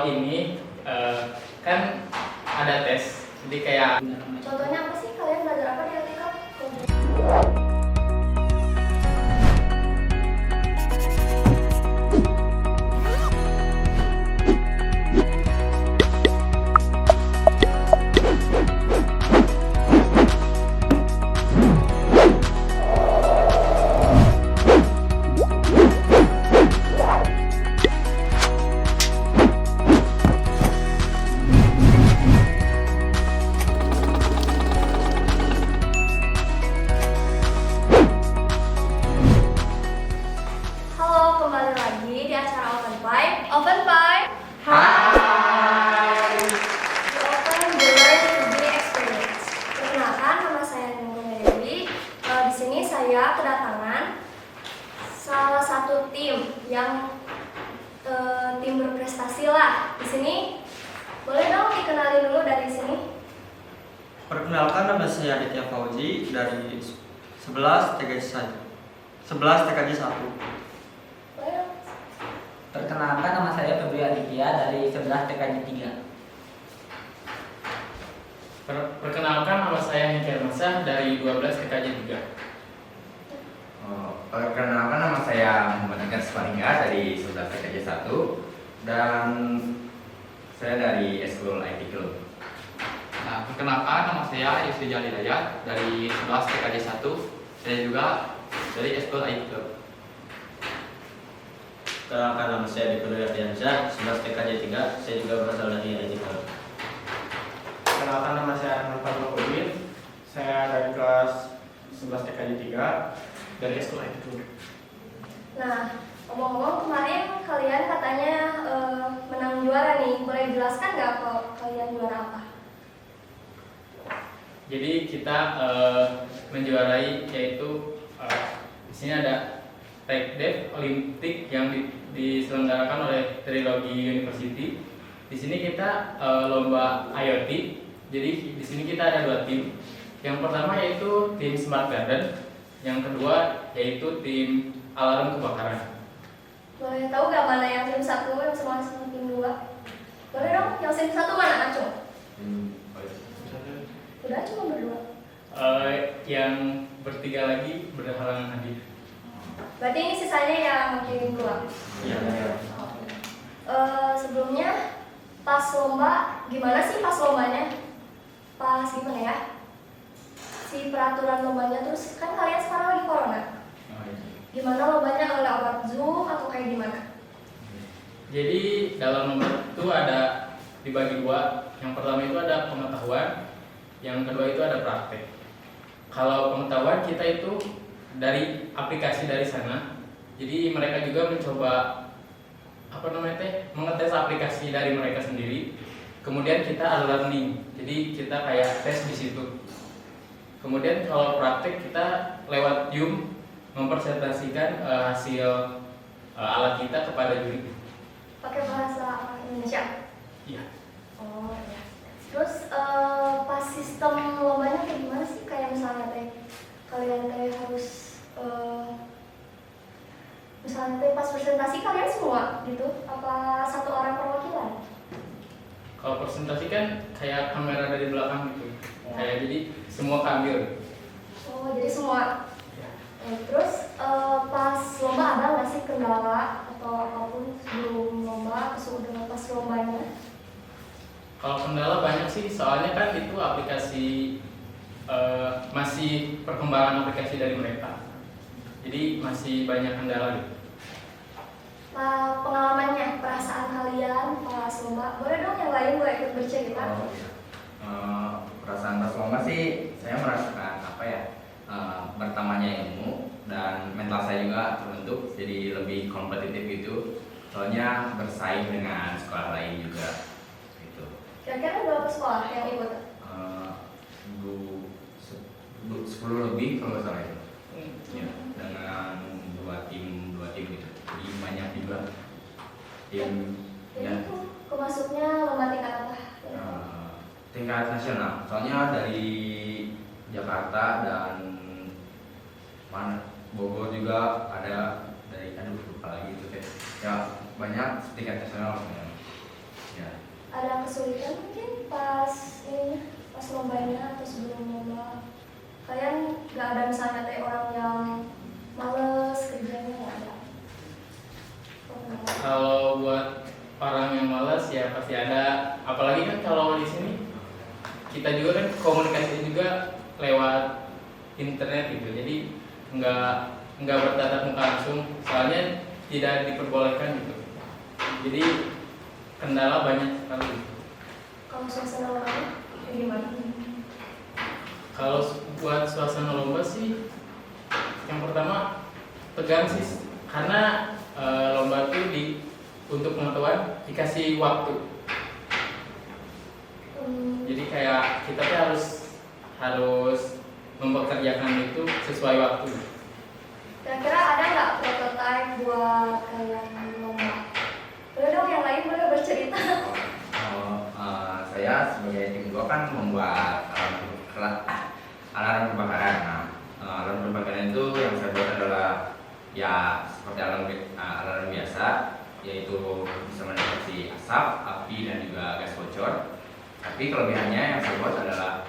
kalau ini kan ada tes, jadi kayak Contohnya apa sih? Kalian belajar apa di LTK? Halo, kembali lagi di acara Open Pipe. Open Pipe. Hai. Di Open the Learn to Be Experience. Perkenalkan, nama saya Nurul Dewi. Di sini saya kedatangan salah satu tim yang tim berprestasi lah. Di sini boleh dong dikenalin dulu dari sini. Perkenalkan, nama saya Aditya Fauzi dari 11 TKJ 1. Boleh dong. Perkenalkan, nama saya Febri Aditya dari 11 TKJ 3. Perkenalkan, nama saya Hengkel Masah dari 12 TKJ 3. Perkenalkan, nama saya Muhammad Agar Sparingga dari 11 TKJ 1 dan saya dari Eskul IT Club. Nah, perkenalkan, nama saya Yusri Jalilaya dari 11 TKJ 1. Saya juga dari Eskul IT Club. Perkenalkan, nama saya Dipur Ardiansyah, 11 TKJ 3. Saya juga berasal dari IT Club. Perkenalkan, nama saya Arman Farmakudin. Saya dari kelas 11 TKJ 3 dari Eskul IT Club. Nah, ngomong-ngomong kemarin kalian katanya menang juara nih. Boleh jelaskan nggak kalau kalian juara apa? Jadi kita menjuarai yaitu di sini ada Tech Dev Olympic yang diselenggarakan oleh Trilogy University. Di sini kita lomba IoT. Jadi di sini kita ada 2 tim. Yang pertama yaitu tim Smart Garden, yang kedua yaitu tim alarm kebakaran. Boleh tahu nggak mana yang tim 1 yang sama tim 2? Boleh dong, yang tim 1 mana Acung? Udah cuma berdua. Yang bertiga lagi berhalangan hadir. Berarti ini sisanya yang kirim pulang. Iya. Sebelumnya pas lomba gimana sih pas lombanya? Pas gimana ya? Si peraturan lombanya, terus kan kalian sekarang lagi corona. Gimana lombanya, lewat Zoom atau kayak gimana? Jadi dalam lomba itu ada dibagi 2. Yang pertama itu ada pengetahuan, yang kedua itu ada praktek. Kalau pengetahuan kita itu dari aplikasi dari sana. Jadi mereka juga mencoba mengetes aplikasi dari mereka sendiri. Kemudian kita ada learning. Jadi kita kayak tes di situ. Kemudian kalau praktek kita lewat Zoom mempresentasikan hasil alat kita kepada juri. Pakai bahasa Indonesia? Iya. Oh ya. Terus pas sistem lombanya kayak gimana sih? Kayak misalnya kalian harus misalnya pas presentasi kalian semua gitu? Apa satu orang perwakilan? Kalau presentasi kan kayak kamera dari belakang gitu. Kayak jadi semua kambil. Oh, jadi semua. Ya. Terus pas lomba ada nggak sih kendala atau apapun sebelum lomba, sudah pas lombanya? Kalau kendala banyak sih, soalnya kan itu aplikasi masih perkembangan aplikasi dari mereka. Jadi masih banyak kendala gitu. Pengalamannya, perasaan kalian pas lomba, boleh dong yang lain boleh ikut bercerita? Perasaan pas lomba sih saya merasakan bertambahnya ilmu dan mental saya juga terbentuk jadi lebih kompetitif gitu. Soalnya bersaing dengan sekolah lain juga gitu. Kira-kira berapa sekolah yang ikut? 10 lebih kalau nggak salah itu. Ya, dengan 2 tim gitu. Jadi banyak juga tim. Jadi Ya. itu kemasuknya lomba tingkat apa? Tingkat nasional. Soalnya dari Jakarta dan Bogor juga ada dari lupa lagi itu ya banyak tingkat nasional sebenarnya. Ya. Ada kesulitan mungkin pas lombanya atau sebelum lomba? Kalian nggak ada misalnya kayak orang yang males kerjanya, nggak ada? Kalau buat orang yang malas ya pasti ada, apalagi kan kalau di sini kita juga kan komunikasi juga lewat internet gitu, jadi nggak bertatap muka langsung, soalnya tidak diperbolehkan gitu, jadi kendala banyak sekali. Kalau suasana lombanya kayak gimana? Kalau buat suasana lomba sih, yang pertama tegang sih, karena lomba itu untuk pengetahuan dikasih waktu. Jadi kayak kita tuh harus mempekerjakan itu sesuai waktu. Kira-kira ada nggak prototype buat kalian lomba? Boleh dong yang lain boleh bercerita. Saya sebagai tim gua kan membuat alarm kebakaran. Nah, alarm kebakaran itu yang saya buat adalah ya seperti alarm biasa, yaitu bisa mendeteksi asap, api, dan juga gas bocor. Tapi kelebihannya yang saya buat adalah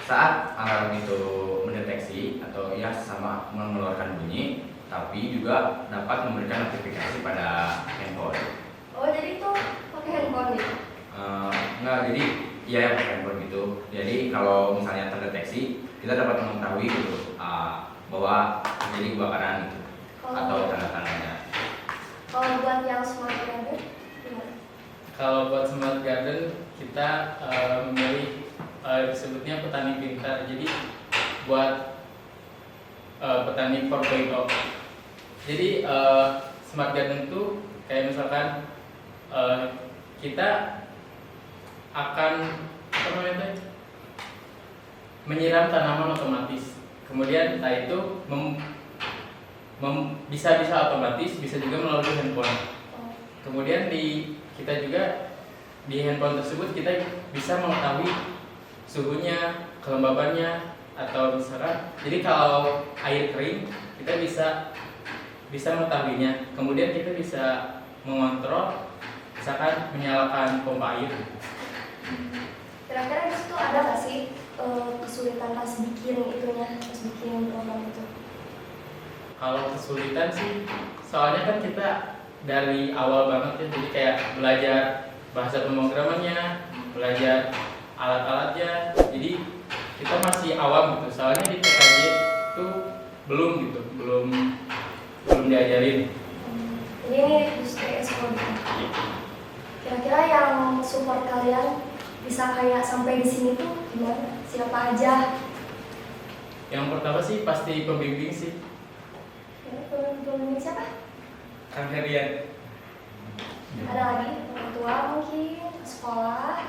saat alarm itu mendeteksi atau ya sama mengeluarkan bunyi, tapi juga dapat memberikan notifikasi pada handphone. Oh jadi itu pakai handphone gitu? Enggak, jadi ya pakai handphone gitu. Jadi kalau misalnya terdeteksi, kita dapat mengetahui gitu bahwa terjadi kebakaran gitu atau tanda-tandanya. Kalau buat yang smart garden gimana? Kalau buat smart garden kita memilih disebutnya petani pintar. Jadi buat petani 4.0. Jadi smart garden itu kayak misalkan kita akan menyiram tanaman otomatis. Kemudian setelah itu bisa otomatis, bisa juga melalui handphone. Kemudian kita juga di handphone tersebut kita bisa mengetahui suhunya, kelembabannya, atau misalkan jadi kalau air kering kita bisa mengetahuinya. Kemudian kita bisa mengontrol, misalkan menyalakan pompa air. Kira-kira di situ ada nggak sih kesulitan pas bikin program itu? Kalau kesulitan sih, soalnya kan kita dari awal banget ya, jadi kayak belajar bahasa pemrogramannya, belajar alat-alatnya, jadi kita masih awam gitu. Soalnya di TKJ itu belum diajarin. Jadi ini justru ekspor. Kira-kira yang support kalian bisa kayak sampai di sini tuh gimana? Siapa aja? Yang pertama sih pasti pembimbing sih, Pembimbing siapa? Kang Herian. Ada lagi orang tua mungkin, sekolah,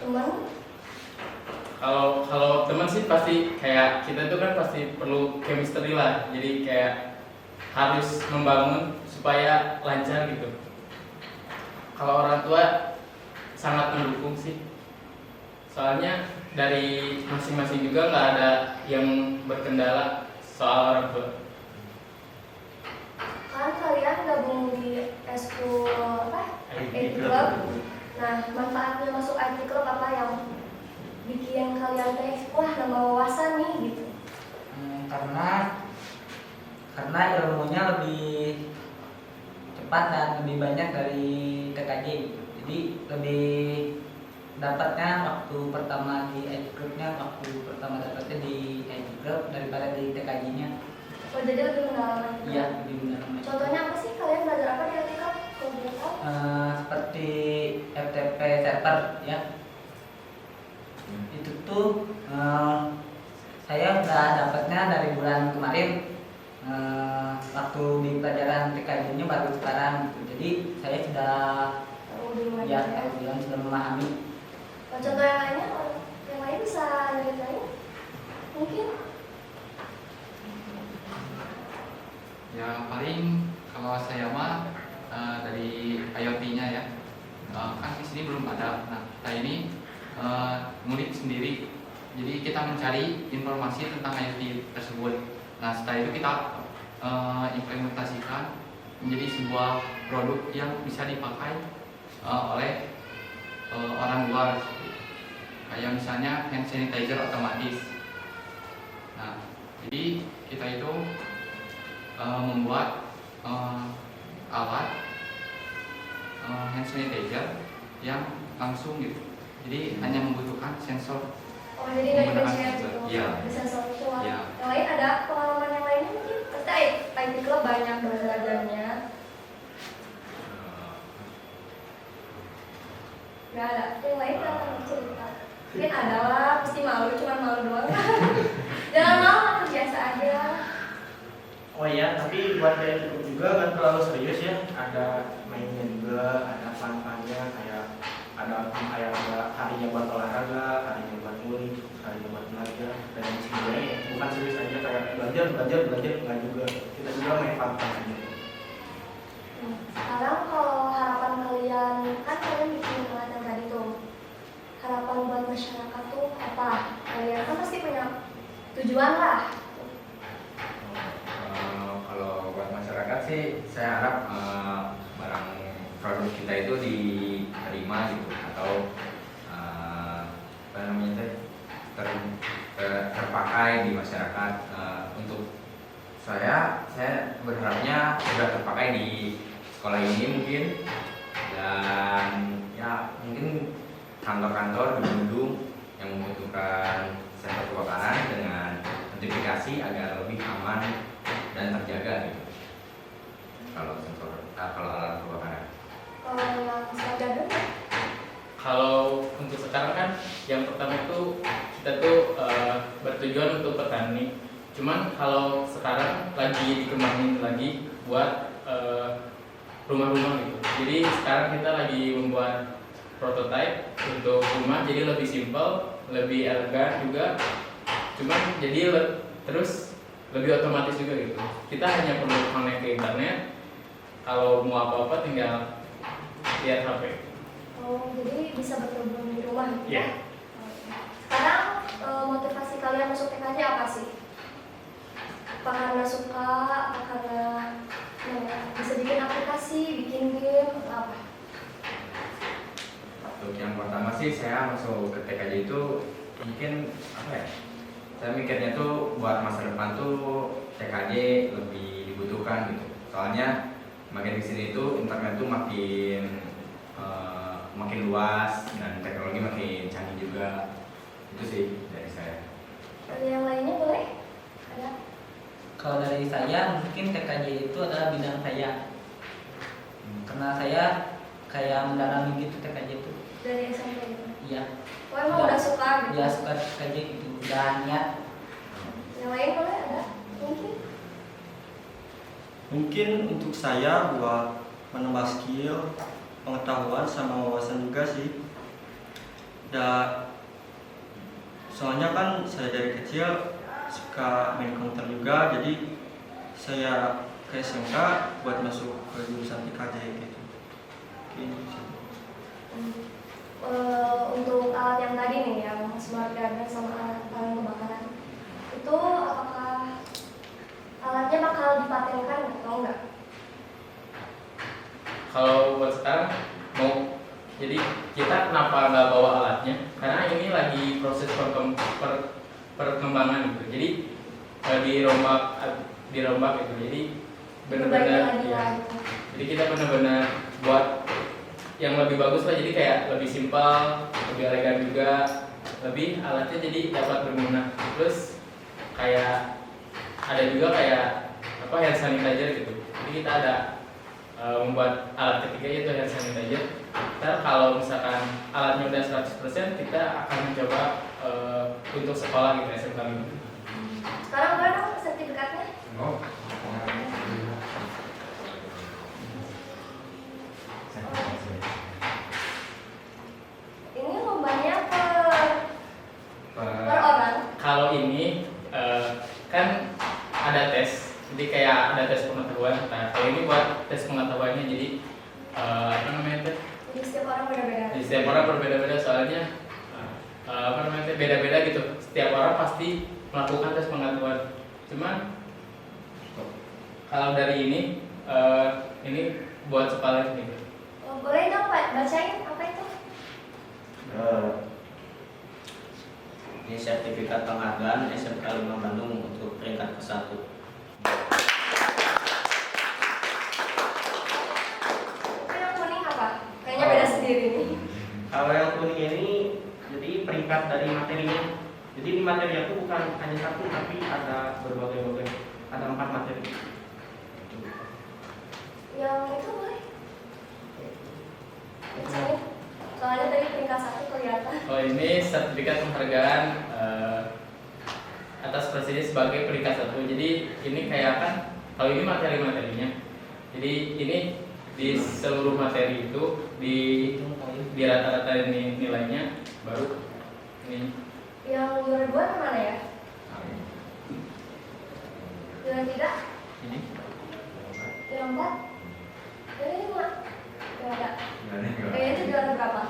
teman. Kalau teman sih pasti kayak kita tuh kan pasti perlu chemistry lah, jadi kayak harus membangun supaya lancar gitu. Kalau orang tua sangat mendukung sih, soalnya dari masing-masing juga nggak ada yang berkendala soal orang tua. Kan kalian gabung di eskul IT Club. Nah, manfaatnya masuk IT Club apa yang bikin kalian teh wah nambah wawasan nih gitu? Karena ilmunya lebih cepat dan lebih banyak dari TKJ. Jadi lebih dapatnya waktu pertama di IT Club-nya, dapatnya di IT Club daripada di TKJ-nya. Oh jadi lebih mendalaman? Iya, lebih mendalaman. Contohnya apa sih, kalian belajar apa di IT Club? Kalau boleh tahu? Seperti FTP server ya. Itu tuh saya udah dapatnya dari bulan kemarin, waktu di pelajaran TKJ-nya baru sekarang gitu. Jadi saya sudah sudah memahami. Contoh yang lainnya, yang lain bisa nyeritain mungkin? Ya paling kalau saya mah dari IoT-nya ya, kan di sini belum ada. Nah kita ini ngulik sendiri, jadi kita mencari informasi tentang IoT tersebut. Nah setelah itu kita implementasikan menjadi sebuah produk yang bisa dipakai oleh orang luar, kayak misalnya hand sanitizer otomatis. Nah, jadi kita itu membuat alat hand sanitizer yang langsung gitu. Jadi hanya membutuhkan sensor. Oh, jadi nggak Menggunakan dipencet sensor. gitu. Iya. Ada sensor itu. Iya. Yang lain ada pengalaman yang lain mungkin? Pasti IT Club banyak belajarnya. Nggak ada. Yang lain kan cerita. Mungkin ada lah, pasti malu, cuma malu doang. Jangan malu, terbiasa aja. Oh iya, tapi buat yang cukup juga nggak terlalu serius ya. Ada mainnya juga, ada fun-funnya kayak ada harinya buat olahraga, harinya buat ngulik, harinya buat belajar, dan lain sebagainya. Bukan serius aja kayak belajar nggak juga. Kita juga main fun-fun aja. Sekarang kalau harapan kalian, kan kalian bikin alat yang tadi tuh. Harapan buat masyarakat tuh apa? Kalian kan pasti punya tujuan lah. Kalau buat masyarakat sih saya harap barang produk kita itu diterima gitu, atau apa namanya teh, terpakai di masyarakat. Untuk saya berharapnya sudah terpakai di sekolah ini mungkin, dan ya mungkin kantor-kantor, gedung-gedung yang membutuhkan sensor kebakaran dengan sertifikasi agar lebih aman dan terjaga gitu. Kalau alat kebakaran. Kalau yang sadar Kalau untuk sekarang kan yang pertama itu kita tuh bertujuan untuk petani. Cuman kalau sekarang lagi dikembangin lagi buat rumah-rumah gitu. Jadi sekarang kita lagi membuat prototype untuk rumah, jadi lebih simpel, lebih elegan juga. Cuman jadi terus lebih otomatis juga gitu. Kita hanya perlu connect ke internet. Kalau mau apa-apa tinggal lihat HP. Oh, jadi bisa berkebun di rumah gitu Iya. ya? Sekarang motivasi kalian masuk TKJ apa sih? Apa karena suka, apa karena bisa bikin aplikasi, bikin game, atau apa? Untuk yang pertama sih saya masuk ke TKJ itu mungkin apa ya? Saya mikirnya tuh buat masa depan tuh TKJ lebih dibutuhkan gitu. Soalnya makin di sini tuh internet tuh makin luas dan teknologi makin canggih juga. Itu sih dari saya. Dari yang lainnya boleh? Ada? Kalau dari saya mungkin TKJ itu adalah bidang saya. Karena saya kayak mendalami gitu TKJ itu. Dari SMP gitu? Iya. Oh, emang udah suka gitu? Iya, suka TKJ gitu. Udah niat. Yang lain boleh ada? Mungkin? Mungkin untuk saya buat menambah skill, pengetahuan sama wawasan juga sih. Dan soalnya kan saya dari kecil suka main komputer juga, jadi saya ke SMK buat masuk ke jurusan TKJ gitu. Untuk alat yang tadi nih, yang smart garden sama alat kebakaran, itu apakah alatnya bakal dipatenkan atau enggak? Kalau buat sekarang mau, jadi kita kenapa nggak bawa alatnya? Karena ini lagi proses perkembangan gitu. Jadi dirombak gitu. Jadi benar-benar Diperbaiki lagi ya. lah gitu. Jadi kita benar-benar buat yang lebih bagus lah. Jadi kayak lebih simpel, lebih elegan juga, lebih alatnya jadi dapat berguna. Terus kayak ada juga kayak apa, hand sanitizer gitu. Jadi kita ada membuat alat ketiga yaitu hand sanitizer. Ntar kalau misalkan alatnya udah 100%, kita akan mencoba untuk sekolah gitu, SMK gitu. Sekarang boleh dong sertifikatnya? Oh. Ini lombanya per orang? Kalau ini kan ada tes, jadi kayak ada tes pengetahuan. Nah, kalau ini buat tes pengetahuannya, jadi apa namanya teh? Jadi setiap orang beda-beda? Jadi setiap orang berbeda-beda, soalnya apa namanya teh, beda-beda gitu. Setiap orang pasti melakukan tes pengetahuan. Cuman kalau dari ini buat sekolah ini. Oh, boleh dong Pak, bacain apa itu? Ini sertifikat penghargaan SMK 5 Bandung untuk peringkat ke-1. Itu yang kuning apa? Kayaknya beda sendiri nih. Kalau yang kuning ini jadi peringkat dari materinya. Jadi di materi aku bukan hanya satu tapi ada berbagai-bagai, ada 4 materi. Yang itu boleh? Yang sini. Soalnya dari peringkat 1 kelihatan. Oh, ini sertifikat penghargaan atas prestasi sebagai peringkat 1. Jadi ini kayak kan, kalau ini materi-materinya. Jadi ini di seluruh materi itu di rata-rata ini nilainya baru ini. Yang juara 2 kemana ya? Juara 3? Ini. Yang 4? Ini 5? Yang ada? Kayaknya itu juara berapa?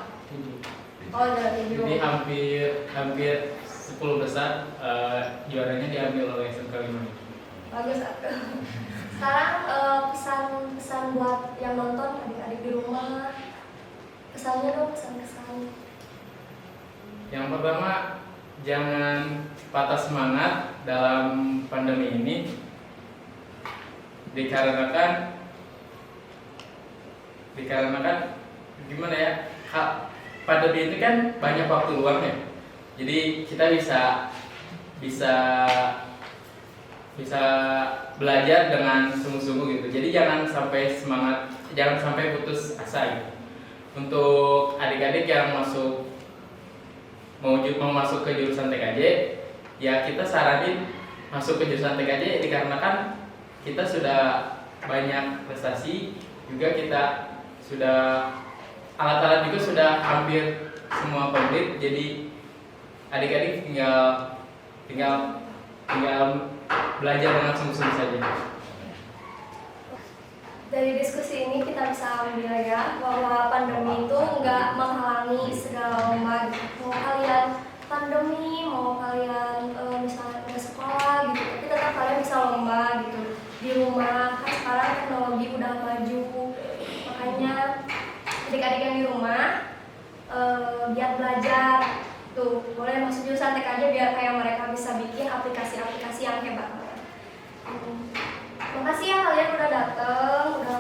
Oh, juara 7. Jadi hampir 10 besar juaranya diambil oleh SMK 5. Bagus aku. Sekarang pesan buat yang nonton, adik-adik di rumah. Pesannya dong, pesan-pesan. Yang pertama, jangan patah semangat dalam pandemi ini, dikarenakan gimana ya, pandemi ini kan banyak waktu luang ya. Jadi kita bisa belajar dengan sungguh-sungguh gitu. Jadi jangan sampai putus asa gitu. Untuk adik-adik yang mau masuk ke jurusan TKJ, ya kita saranin masuk ke jurusan TKJ dikarenakan kita sudah banyak prestasi, juga kita sudah alat-alat juga sudah hampir semua komplit. Jadi adik-adik tinggal belajar dengan sungguh-sungguh saja. Dari diskusi ini kita bisa ambil ya bahwa pandemi itu nggak menghalangi segala lomba. Mau kalian pandemi, mau kalian misalnya udah sekolah gitu, tapi tetap kalian bisa lomba gitu di rumah. Kan sekarang teknologi udah maju, makanya adik-adik yang di rumah biar belajar tuh boleh masuk jurusan TKJ biar kayak mereka bisa bikin aplikasi-aplikasi yang hebat. Makasih ya kalian udah dateng, udah